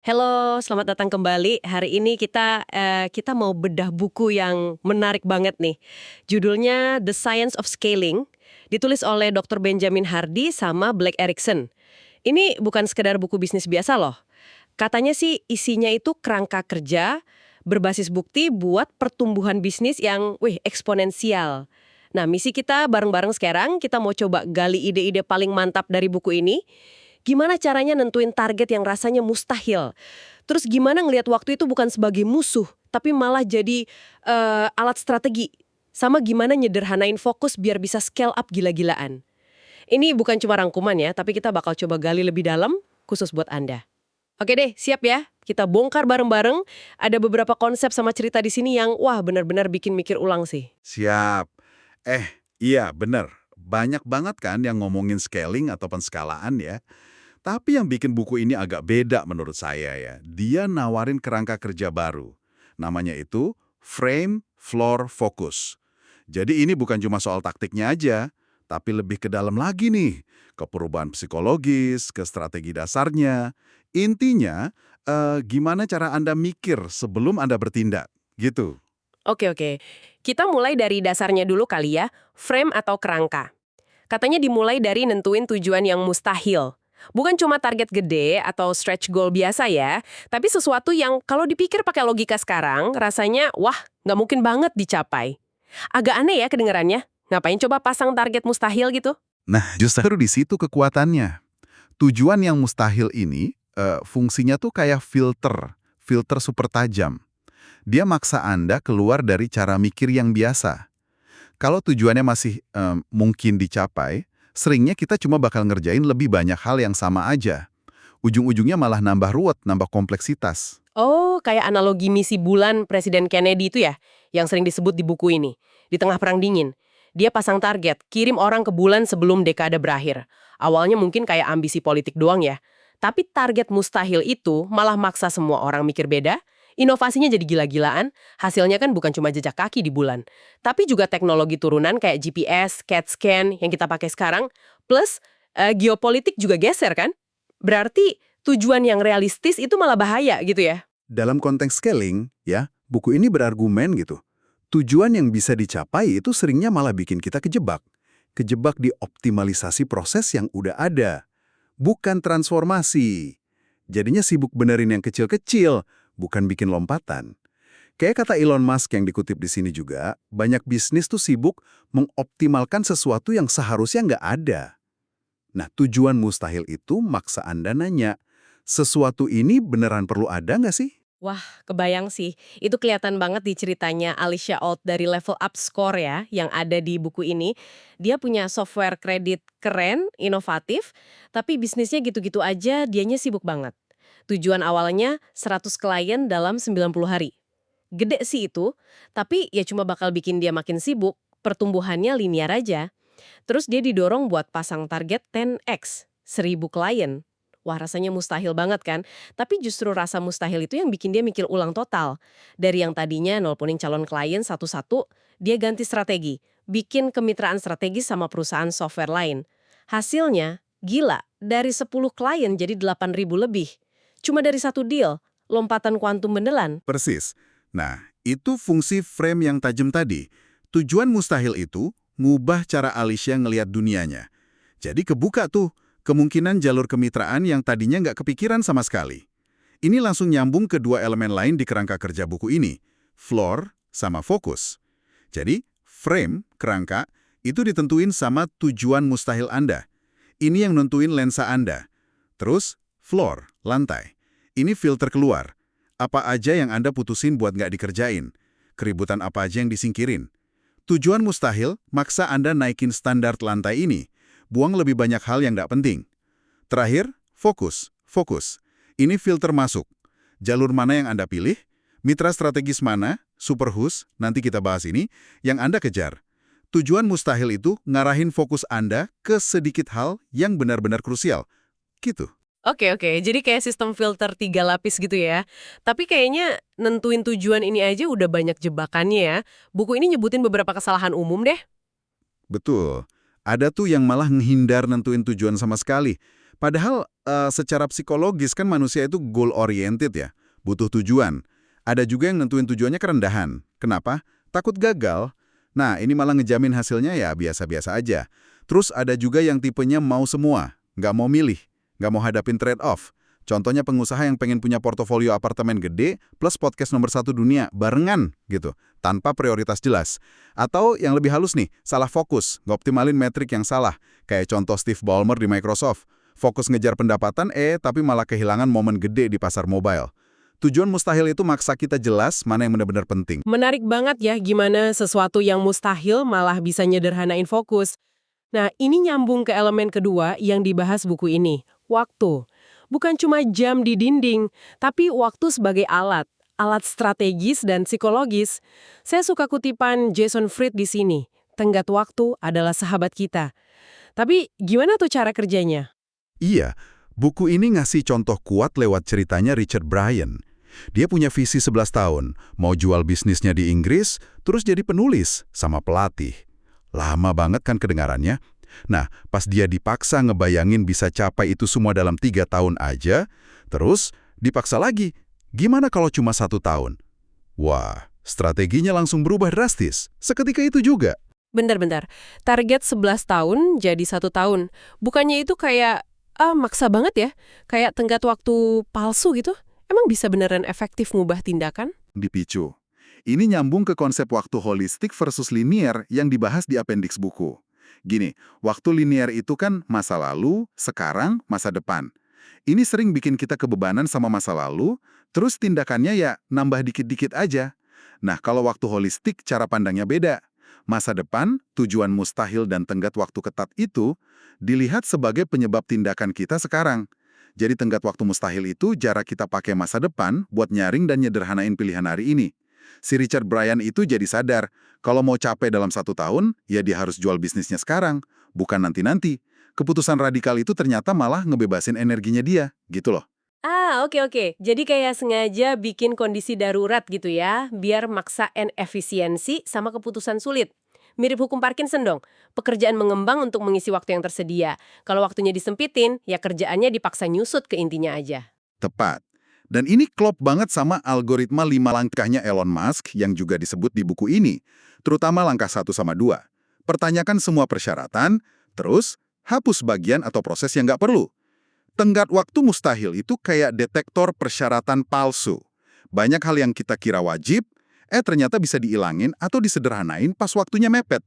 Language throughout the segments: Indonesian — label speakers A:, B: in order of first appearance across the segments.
A: Halo, selamat datang kembali. Hari ini kita mau bedah buku yang menarik banget nih. Judulnya The Science of Scaling, ditulis oleh Dr. Benjamin Hardy sama Blake Erickson. Ini bukan sekedar buku bisnis biasa loh. Katanya sih isinya itu kerangka kerja, berbasis bukti buat pertumbuhan bisnis yang, eksponensial. Nah, misi kita bareng-bareng sekarang, kita mau coba gali ide-ide paling mantap dari buku ini. Gimana caranya nentuin target yang rasanya mustahil? Terus gimana ngelihat waktu itu bukan sebagai musuh, tapi malah jadi alat strategi? Sama gimana nyederhanain fokus biar bisa scale up gila-gilaan? Ini bukan cuma rangkuman ya, tapi kita bakal coba gali lebih dalam, khusus buat Anda. Oke deh, siap ya? Kita bongkar bareng-bareng. Ada beberapa konsep sama cerita di sini yang, wah benar-benar bikin mikir ulang sih.
B: Siap. Iya bener. Banyak banget kan yang ngomongin scaling atau penskalaan ya. Tapi yang bikin buku ini agak beda menurut saya ya. Dia nawarin kerangka kerja baru. Namanya itu Frame, Floor, Focus. Jadi ini bukan cuma soal taktiknya aja, tapi lebih ke dalam lagi nih. Ke perubahan psikologis, ke strategi dasarnya. Intinya, gimana cara Anda mikir sebelum Anda bertindak, gitu.
A: Oke. Kita mulai dari dasarnya dulu kali ya, frame atau kerangka. Katanya dimulai dari nentuin tujuan yang mustahil. Bukan cuma target gede atau stretch goal biasa ya, tapi sesuatu yang kalau dipikir pakai logika sekarang, rasanya wah nggak mungkin banget dicapai. Agak aneh ya kedengarannya, ngapain coba pasang target mustahil gitu?
B: Nah, justru di situ kekuatannya. Tujuan yang mustahil ini, fungsinya tuh kayak filter super tajam. Dia maksa Anda keluar dari cara mikir yang biasa. Kalau tujuannya masih mungkin dicapai, seringnya kita cuma bakal ngerjain lebih banyak hal yang sama aja. Ujung-ujungnya malah nambah ruwet, nambah kompleksitas.
A: Oh, kayak analogi misi bulan Presiden Kennedy itu ya, yang sering disebut di buku ini. Di tengah Perang Dingin, dia pasang target, kirim orang ke bulan sebelum dekade berakhir. Awalnya mungkin kayak ambisi politik doang ya. Tapi target mustahil itu malah maksa semua orang mikir beda, inovasinya jadi gila-gilaan, hasilnya kan bukan cuma jejak kaki di bulan. Tapi juga teknologi turunan kayak GPS, CAT scan yang kita pakai sekarang, plus geopolitik juga geser kan? Berarti tujuan yang realistis itu malah bahaya gitu ya?
B: Dalam konteks scaling, ya, buku ini berargumen gitu. Tujuan yang bisa dicapai itu seringnya malah bikin kita kejebak. Kejebak di optimalisasi proses yang udah ada. Bukan transformasi. Jadinya sibuk benerin yang kecil-kecil, bukan bikin lompatan. Kayak kata Elon Musk yang dikutip di sini juga, banyak bisnis tuh sibuk mengoptimalkan sesuatu yang seharusnya nggak ada. Nah, tujuan mustahil itu maksa Anda nanya, sesuatu ini beneran perlu ada nggak sih?
A: Wah, kebayang sih. Itu kelihatan banget di ceritanya Alicia Out dari Level Up Score ya, yang ada di buku ini. Dia punya software kredit keren, inovatif, tapi bisnisnya gitu-gitu aja, dianya sibuk banget. Tujuan awalnya 100 klien dalam 90 hari. Gede sih itu, tapi ya cuma bakal bikin dia makin sibuk, pertumbuhannya linear aja. Terus dia didorong buat pasang target 10x, 1.000 klien. Wah rasanya mustahil banget kan? Tapi justru rasa mustahil itu yang bikin dia mikir ulang total. Dari yang tadinya nelponin calon klien satu-satu, dia ganti strategi. Bikin kemitraan strategis sama perusahaan software lain. Hasilnya, gila, dari 10 klien jadi 8.000 lebih. Cuma dari satu deal, lompatan kuantum beneran.
B: Persis. Nah, itu fungsi frame yang tajam tadi. Tujuan mustahil itu ngubah cara Alicia ngelihat dunianya. Jadi kebuka tuh kemungkinan jalur kemitraan yang tadinya nggak kepikiran sama sekali. Ini langsung nyambung ke dua elemen lain di kerangka kerja buku ini, floor sama fokus. Jadi, frame, kerangka, itu ditentuin sama tujuan mustahil Anda. Ini yang nentuin lensa Anda. Terus, floor, lantai. Ini filter keluar. Apa aja yang Anda putusin buat nggak dikerjain? Keributan apa aja yang disingkirin? Tujuan mustahil maksa Anda naikin standar lantai ini. Buang lebih banyak hal yang nggak penting. Terakhir, fokus. Fokus. Ini filter masuk. Jalur mana yang Anda pilih? Mitra strategis mana? Superhost, nanti kita bahas ini, yang Anda kejar. Tujuan mustahil itu ngarahin fokus Anda ke sedikit hal yang benar-benar krusial. Gitu.
A: Oke, jadi kayak sistem filter 3 lapis gitu ya. Tapi kayaknya nentuin tujuan ini aja udah banyak jebakannya ya. Buku ini nyebutin beberapa kesalahan umum deh.
B: Betul. Ada tuh yang malah menghindar nentuin tujuan sama sekali. Padahal Secara psikologis kan manusia itu goal oriented ya, butuh tujuan. Ada juga yang nentuin tujuannya kerendahan. Kenapa? Takut gagal. Nah, ini malah ngejamin hasilnya ya biasa-biasa aja. Terus ada juga yang tipenya mau semua, nggak mau milih, nggak mau hadapin trade-off. Contohnya pengusaha yang pengen punya portofolio apartemen gede plus podcast nomor 1 dunia barengan gitu, tanpa prioritas jelas. Atau yang lebih halus nih, salah fokus, ngoptimalin metrik yang salah. Kayak contoh Steve Ballmer di Microsoft. Fokus ngejar pendapatan tapi malah kehilangan momen gede di pasar mobile. Tujuan mustahil itu maksa kita jelas mana yang benar-benar penting.
C: Menarik banget ya gimana sesuatu yang mustahil malah bisa nyederhanain fokus. Nah, ini nyambung ke elemen kedua yang dibahas buku ini, waktu. Bukan cuma jam di dinding, tapi waktu sebagai alat strategis dan psikologis. Saya suka kutipan Jason Fried di sini, tenggat waktu adalah sahabat kita. Tapi gimana tuh cara kerjanya?
B: Iya, buku ini ngasih contoh kuat lewat ceritanya Richard Bryan. Dia punya visi 11 tahun, mau jual bisnisnya di Inggris, terus jadi penulis sama pelatih. Lama banget kan kedengarannya? Nah, pas dia dipaksa ngebayangin bisa capai itu semua dalam 3 tahun aja, terus dipaksa lagi, gimana kalau cuma 1 tahun? Wah, strateginya langsung berubah drastis, seketika itu juga.
C: Bentar-bentar, target 11 tahun jadi 1 tahun. Bukannya itu kayak, maksa banget ya? Kayak tenggat waktu palsu gitu? Emang bisa beneran efektif ngubah tindakan?
B: Dipicu. Ini nyambung ke konsep waktu holistik versus linear yang dibahas di appendix buku. Gini, waktu linear itu kan masa lalu, sekarang, masa depan. Ini sering bikin kita kebebanan sama masa lalu, terus tindakannya ya nambah dikit-dikit aja. Nah, kalau waktu holistik cara pandangnya beda. Masa depan, tujuan mustahil dan tenggat waktu ketat itu dilihat sebagai penyebab tindakan kita sekarang. Jadi tenggat waktu mustahil itu jarak kita pakai masa depan buat nyaring dan nyederhanain pilihan hari ini. Si Richard Bryan itu jadi sadar, kalau mau capek dalam 1 tahun, ya dia harus jual bisnisnya sekarang, bukan nanti-nanti. Keputusan radikal itu ternyata malah ngebebasin energinya dia, gitu loh.
C: Oke. Jadi kayak sengaja bikin kondisi darurat gitu ya, biar maksain efisiensi sama keputusan sulit. Mirip hukum Parkinson dong, pekerjaan mengembang untuk mengisi waktu yang tersedia. Kalau waktunya disempitin, ya kerjaannya dipaksa nyusut ke intinya aja.
B: Tepat. Dan ini klop banget sama algoritma 5 langkahnya Elon Musk yang juga disebut di buku ini, terutama langkah 1 sama 2. Pertanyakan semua persyaratan, terus hapus bagian atau proses yang nggak perlu. Tenggat waktu mustahil itu kayak detektor persyaratan palsu. Banyak hal yang kita kira wajib, ternyata bisa diilangin atau disederhanain pas waktunya mepet.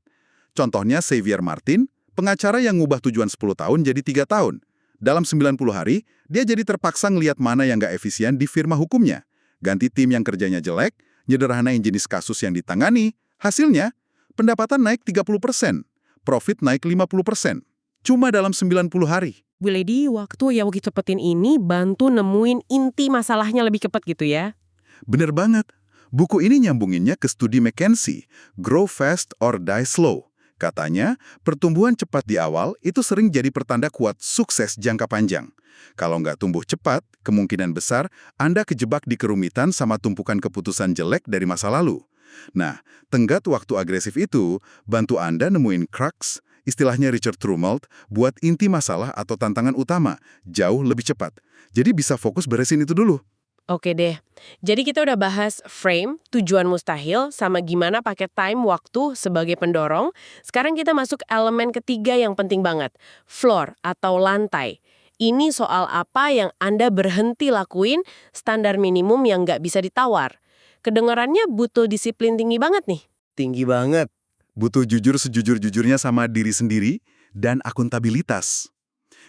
B: Contohnya Xavier Martin, pengacara yang ngubah tujuan 10 tahun jadi 3 tahun. Dalam 90 hari, dia jadi terpaksa ngeliat mana yang nggak efisien di firma hukumnya. Ganti tim yang kerjanya jelek, nyederhanain jenis kasus yang ditangani. Hasilnya, pendapatan naik 30%, profit naik 50%. Cuma dalam 90 hari.
C: Bu Lady, waktu yang cepetin ini bantu nemuin inti masalahnya lebih cepat gitu ya?
B: Bener banget. Buku ini nyambunginnya ke studi McKinsey, Grow Fast or Die Slow. Katanya, pertumbuhan cepat di awal itu sering jadi pertanda kuat sukses jangka panjang. Kalau nggak tumbuh cepat, kemungkinan besar Anda kejebak di kerumitan sama tumpukan keputusan jelek dari masa lalu. Nah, tenggat waktu agresif itu bantu Anda nemuin crux, istilahnya Richard Trumald, buat inti masalah atau tantangan utama jauh lebih cepat. Jadi bisa fokus beresin itu dulu.
C: Oke deh, jadi kita udah bahas frame, tujuan mustahil, sama gimana pakai time waktu sebagai pendorong. Sekarang kita masuk elemen ketiga yang penting banget, floor atau lantai. Ini soal apa yang Anda berhenti lakuin, standar minimum yang nggak bisa ditawar. Kedengarannya butuh disiplin tinggi banget nih.
B: Tinggi banget. Butuh jujur sejujur-jujurnya sama diri sendiri dan akuntabilitas.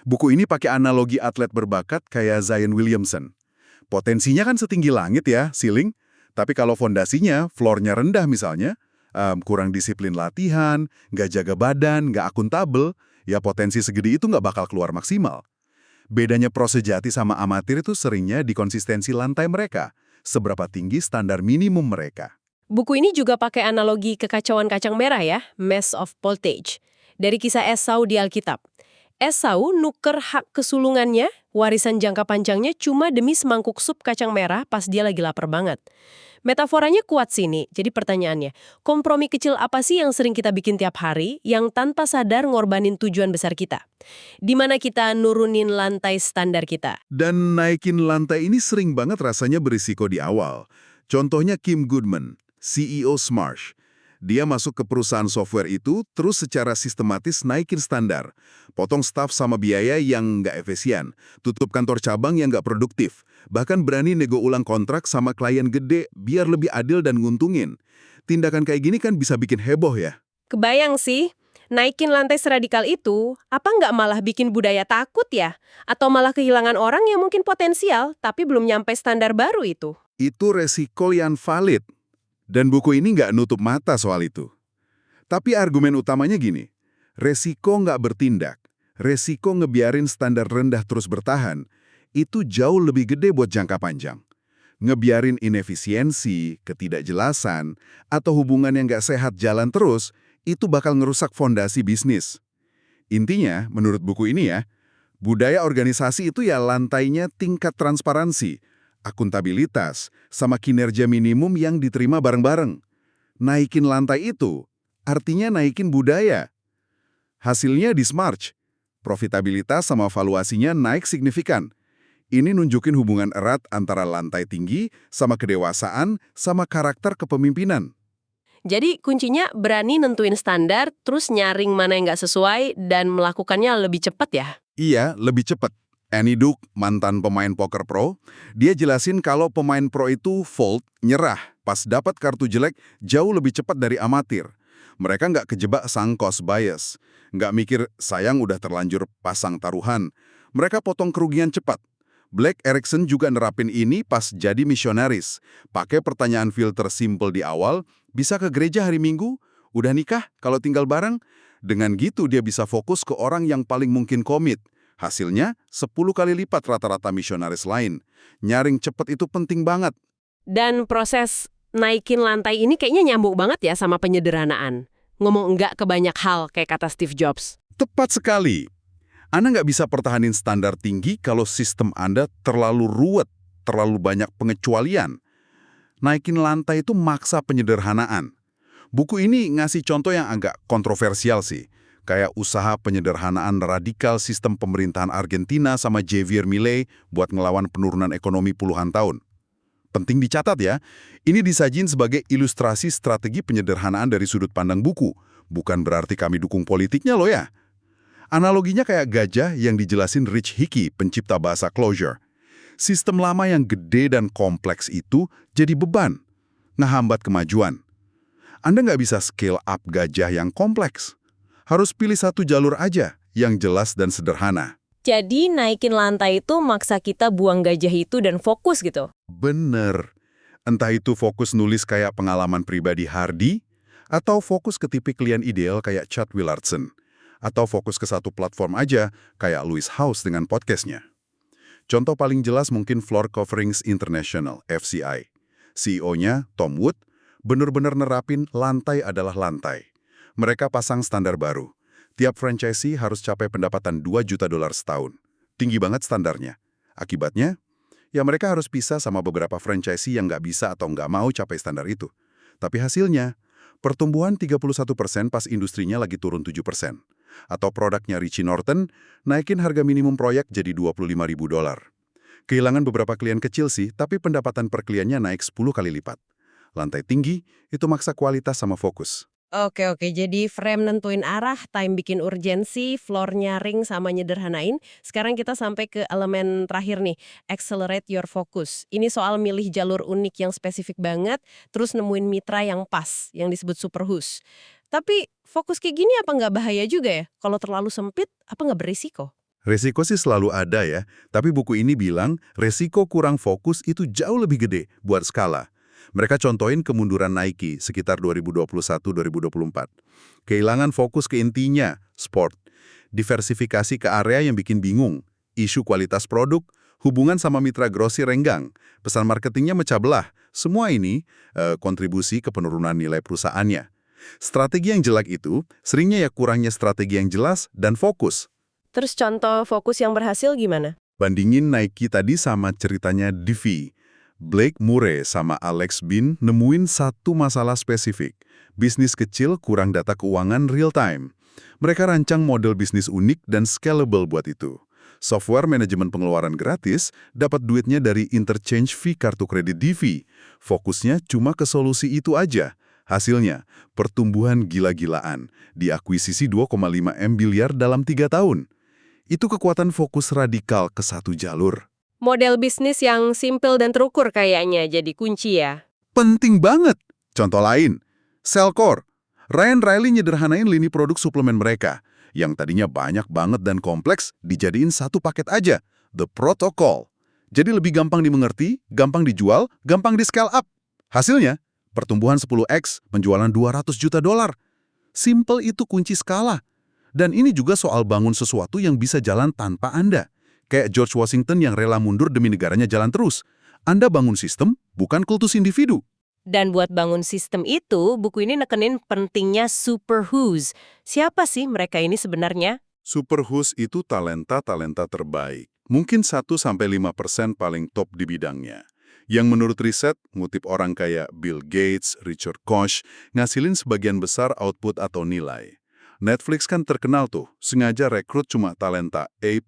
B: Buku ini pakai analogi atlet berbakat kayak Zion Williamson. Potensinya kan setinggi langit ya, ceiling. Tapi kalau fondasinya, floornya rendah misalnya, kurang disiplin latihan, nggak jaga badan, nggak akuntabel, ya potensi segede itu nggak bakal keluar maksimal. Bedanya pro sejati sama amatir itu seringnya di konsistensi lantai mereka, seberapa tinggi standar minimum mereka.
C: Buku ini juga pakai analogi kekacauan kacang merah ya, Mess of Pottage, dari kisah Esau di Alkitab. Esau nuker hak kesulungannya, warisan jangka panjangnya cuma demi semangkuk sup kacang merah pas dia lagi lapar banget. Metaforanya kuat sini, jadi pertanyaannya, kompromi kecil apa sih yang sering kita bikin tiap hari yang tanpa sadar ngorbanin tujuan besar kita? Di mana kita nurunin lantai standar kita?
B: Dan naikin lantai ini sering banget rasanya berisiko di awal. Contohnya Kim Goodman, CEO Smarsh. Dia masuk ke perusahaan software itu, terus secara sistematis naikin standar. Potong staf sama biaya yang nggak efisien, tutup kantor cabang yang nggak produktif, bahkan berani nego ulang kontrak sama klien gede biar lebih adil dan nguntungin. Tindakan kayak gini kan bisa bikin heboh ya.
C: Kebayang sih, naikin lantai seradikal itu, apa nggak malah bikin budaya takut ya? Atau malah kehilangan orang yang mungkin potensial, tapi belum nyampe standar baru itu?
B: Itu resiko yang valid. Dan buku ini nggak nutup mata soal itu. Tapi argumen utamanya gini, resiko nggak bertindak, resiko ngebiarin standar rendah terus bertahan, itu jauh lebih gede buat jangka panjang. Ngebiarin inefisiensi, ketidakjelasan, atau hubungan yang nggak sehat jalan terus, itu bakal ngerusak fondasi bisnis. Intinya, menurut buku ini ya, budaya organisasi itu ya lantainya tingkat transparansi, akuntabilitas, sama kinerja minimum yang diterima bareng-bareng. Naikin lantai itu, artinya naikin budaya. Hasilnya di Smarsh, profitabilitas sama valuasinya naik signifikan. Ini nunjukin hubungan erat antara lantai tinggi sama kedewasaan sama karakter kepemimpinan.
C: Jadi kuncinya berani nentuin standar, terus nyaring mana yang nggak sesuai, dan melakukannya lebih cepat ya?
B: Iya, lebih cepat. Annie Duke, mantan pemain poker pro, dia jelasin kalau pemain pro itu fold, nyerah, pas dapat kartu jelek jauh lebih cepat dari amatir. Mereka nggak kejebak sunk cost bias, nggak mikir sayang udah terlanjur pasang taruhan. Mereka potong kerugian cepat. Black Erickson juga nerapin ini pas jadi misionaris. Pakai pertanyaan filter simple di awal, bisa ke gereja hari Minggu? Udah nikah kalau tinggal bareng? Dengan gitu dia bisa fokus ke orang yang paling mungkin komit. Hasilnya 10 kali lipat rata-rata misionaris lain. Nyaring cepat itu penting banget.
C: Dan proses naikin lantai ini kayaknya nyambung banget ya sama penyederhanaan. Ngomong enggak ke banyak hal kayak kata Steve Jobs.
B: Tepat sekali. Anda nggak bisa pertahanin standar tinggi kalau sistem Anda terlalu ruwet, terlalu banyak pengecualian. Naikin lantai itu maksa penyederhanaan. Buku ini ngasih contoh yang agak kontroversial sih. Kayak usaha penyederhanaan radikal sistem pemerintahan Argentina sama Javier Milei buat ngelawan penurunan ekonomi puluhan tahun. Penting dicatat ya, ini disajin sebagai ilustrasi strategi penyederhanaan dari sudut pandang buku. Bukan berarti kami dukung politiknya loh ya. Analoginya kayak gajah yang dijelasin Rich Hickey, pencipta bahasa Clojure. Sistem lama yang gede dan kompleks itu jadi beban, ngehambat kemajuan. Anda nggak bisa scale up gajah yang kompleks. Harus pilih satu jalur aja, yang jelas dan sederhana.
C: Jadi naikin lantai itu maksa kita buang gajah itu dan fokus gitu.
B: Bener. Entah itu fokus nulis kayak pengalaman pribadi Hardy, atau fokus ke tipe klien ideal kayak Chad Willardson, atau fokus ke satu platform aja kayak Lewis Howes dengan podcastnya. Contoh paling jelas mungkin Floor Coverings International, FCI. CEO-nya, Tom Wood, bener-bener nerapin lantai adalah lantai. Mereka pasang standar baru. Tiap franchisee harus capai pendapatan $2 juta setahun. Tinggi banget standarnya. Akibatnya, ya mereka harus pisah sama beberapa franchisee yang nggak bisa atau nggak mau capai standar itu. Tapi hasilnya, pertumbuhan 31% pas industrinya lagi turun 7%. Atau produknya Richie Norton, naikin harga minimum proyek jadi $25.000. Kehilangan beberapa klien kecil sih, tapi pendapatan per kliennya naik 10 kali lipat. Lantai tinggi, itu maksa kualitas sama fokus.
C: Oke, jadi frame nentuin arah, time bikin urgensi, floor nyaring sama nyederhanain. Sekarang kita sampai ke elemen terakhir nih, accelerate your focus. Ini soal milih jalur unik yang spesifik banget, terus nemuin mitra yang pas, yang disebut superhost. Tapi fokus kayak gini apa nggak bahaya juga ya? Kalau terlalu sempit, apa nggak berisiko?
B: Resiko sih selalu ada ya, tapi buku ini bilang resiko kurang fokus itu jauh lebih gede buat skala. Mereka contohin kemunduran Nike sekitar 2021-2024. Kehilangan fokus ke intinya, sport. Diversifikasi ke area yang bikin bingung. Isu kualitas produk, hubungan sama mitra grosir renggang. Pesan marketingnya mecah belah. Semua ini kontribusi ke penurunan nilai perusahaannya. Strategi yang jelek itu, seringnya ya kurangnya strategi yang jelas dan fokus.
A: Terus contoh fokus yang berhasil gimana?
B: Bandingin Nike tadi sama ceritanya Divi. Blake Murray sama Alex Bin nemuin satu masalah spesifik. Bisnis kecil kurang data keuangan real time. Mereka rancang model bisnis unik dan scalable buat itu. Software manajemen pengeluaran gratis dapat duitnya dari interchange fee kartu kredit Divi. Fokusnya cuma ke solusi itu aja. Hasilnya, pertumbuhan gila-gilaan. Diakuisisi 2,5 miliar dalam 3 tahun. Itu kekuatan fokus radikal ke satu jalur.
A: Model bisnis yang simple dan terukur kayaknya jadi kunci ya.
B: Penting banget. Contoh lain, Cellcore. Ryan Riley nyederhanain lini produk suplemen mereka. Yang tadinya banyak banget dan kompleks, dijadiin satu paket aja. The Protocol. Jadi lebih gampang dimengerti, gampang dijual, gampang di-scale up. Hasilnya, pertumbuhan 10x, penjualan $200 juta. Simple itu kunci skala. Dan ini juga soal bangun sesuatu yang bisa jalan tanpa Anda. Kayak George Washington yang rela mundur demi negaranya jalan terus. Anda bangun sistem, bukan kultus individu.
A: Dan buat bangun sistem itu, buku ini nekenin pentingnya super who's. Siapa sih mereka ini sebenarnya?
B: Super who's itu talenta-talenta terbaik. Mungkin 1-5% paling top di bidangnya. Yang menurut riset, ngutip orang kayak Bill Gates, Richard Koch, ngasilin sebagian besar output atau nilai. Netflix kan terkenal tuh, sengaja rekrut cuma talenta A+,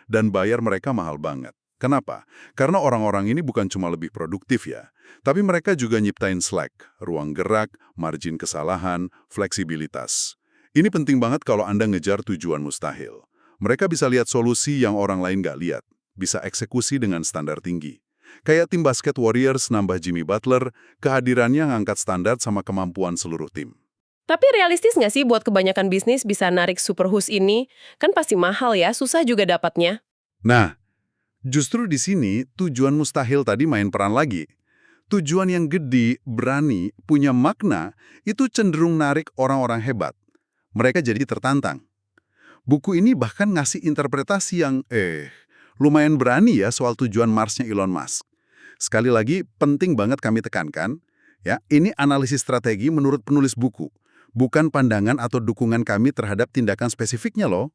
B: dan bayar mereka mahal banget. Kenapa? Karena orang-orang ini bukan cuma lebih produktif ya, tapi mereka juga nyiptain slack, ruang gerak, margin kesalahan, fleksibilitas. Ini penting banget kalau Anda ngejar tujuan mustahil. Mereka bisa lihat solusi yang orang lain nggak lihat, bisa eksekusi dengan standar tinggi. Kayak tim basket Warriors nambah Jimmy Butler, kehadirannya ngangkat standar sama kemampuan seluruh tim.
A: Tapi realistis nggak sih buat kebanyakan bisnis bisa narik super who's ini? Kan pasti mahal ya, susah juga dapatnya.
B: Nah, justru di sini tujuan mustahil tadi main peran lagi. Tujuan yang gede, berani, punya makna, itu cenderung narik orang-orang hebat. Mereka jadi tertantang. Buku ini bahkan ngasih interpretasi yang, lumayan berani ya soal tujuan Marsnya Elon Musk. Sekali lagi, penting banget kami tekankan, ya, ini analisis strategi menurut penulis buku. Bukan pandangan atau dukungan kami terhadap tindakan spesifiknya loh.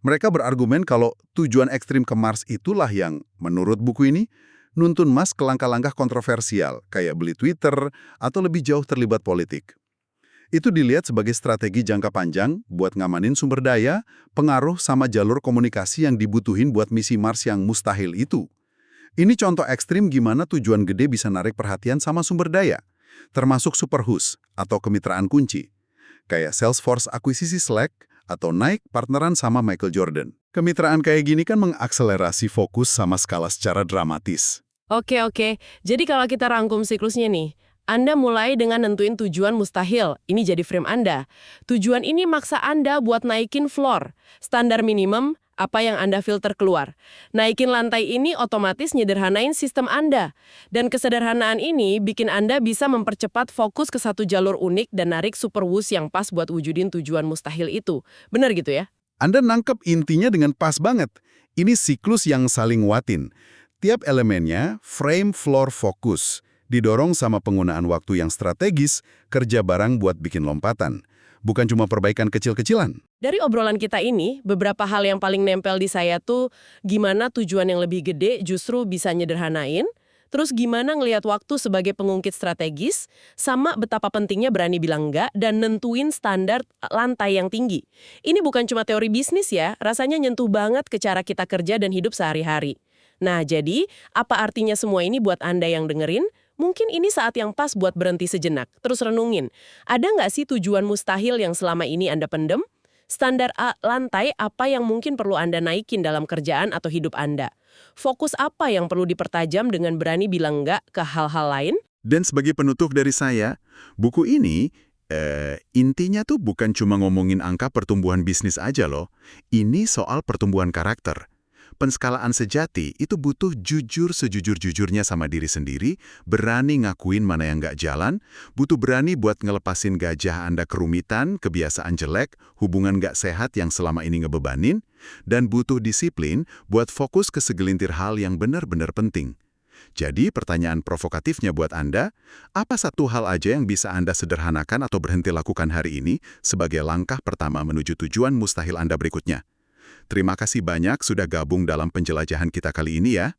B: Mereka berargumen kalau tujuan ekstrim ke Mars itulah yang, menurut buku ini, nuntun Musk ke langkah-langkah kontroversial, kayak beli Twitter atau lebih jauh terlibat politik. Itu dilihat sebagai strategi jangka panjang buat ngamanin sumber daya, pengaruh sama jalur komunikasi yang dibutuhin buat misi Mars yang mustahil itu. Ini contoh ekstrim gimana tujuan gede bisa narik perhatian sama sumber daya, termasuk super who's atau kemitraan kunci. Kayak Salesforce akuisisi Slack, atau Nike partneran sama Michael Jordan. Kemitraan kayak gini kan mengakselerasi fokus sama skala secara dramatis.
A: Oke. Jadi kalau kita rangkum siklusnya nih, Anda mulai dengan nentuin tujuan mustahil. Ini jadi frame Anda. Tujuan ini maksa Anda buat naikin floor. Standar minimum, apa yang Anda filter keluar. Naikin lantai ini otomatis nyederhanain sistem Anda. Dan kesederhanaan ini bikin Anda bisa mempercepat fokus ke satu jalur unik dan narik super who's yang pas buat wujudin tujuan mustahil itu. Benar gitu ya?
B: Anda nangkep intinya dengan pas banget. Ini siklus yang saling nguatin. Tiap elemennya frame floor fokus. Didorong sama penggunaan waktu yang strategis, kerja bareng buat bikin lompatan. Bukan cuma perbaikan kecil-kecilan.
A: Dari obrolan kita ini, beberapa hal yang paling nempel di saya tuh gimana tujuan yang lebih gede justru bisa nyederhanain, terus gimana ngelihat waktu sebagai pengungkit strategis, sama betapa pentingnya berani bilang enggak dan nentuin standar lantai yang tinggi. Ini bukan cuma teori bisnis ya, rasanya nyentuh banget ke cara kita kerja dan hidup sehari-hari. Nah, jadi apa artinya semua ini buat Anda yang dengerin? Mungkin ini saat yang pas buat berhenti sejenak, terus renungin. Ada nggak sih tujuan mustahil yang selama ini Anda pendem? Standar lantai apa yang mungkin perlu Anda naikin dalam kerjaan atau hidup Anda? Fokus apa yang perlu dipertajam dengan berani bilang enggak ke hal-hal lain?
B: Dan sebagai penutup dari saya, buku ini intinya tuh bukan cuma ngomongin angka pertumbuhan bisnis aja loh. Ini soal pertumbuhan karakter. Penskalaan sejati itu butuh jujur sejujur-jujurnya sama diri sendiri, berani ngakuin mana yang nggak jalan, butuh berani buat ngelepasin gajah Anda kerumitan, kebiasaan jelek, hubungan nggak sehat yang selama ini ngebebanin, dan butuh disiplin buat fokus ke segelintir hal yang benar-benar penting. Jadi pertanyaan provokatifnya buat Anda, apa satu hal aja yang bisa Anda sederhanakan atau berhenti lakukan hari ini sebagai langkah pertama menuju tujuan mustahil Anda berikutnya? Terima kasih banyak sudah gabung dalam penjelajahan kita kali ini ya.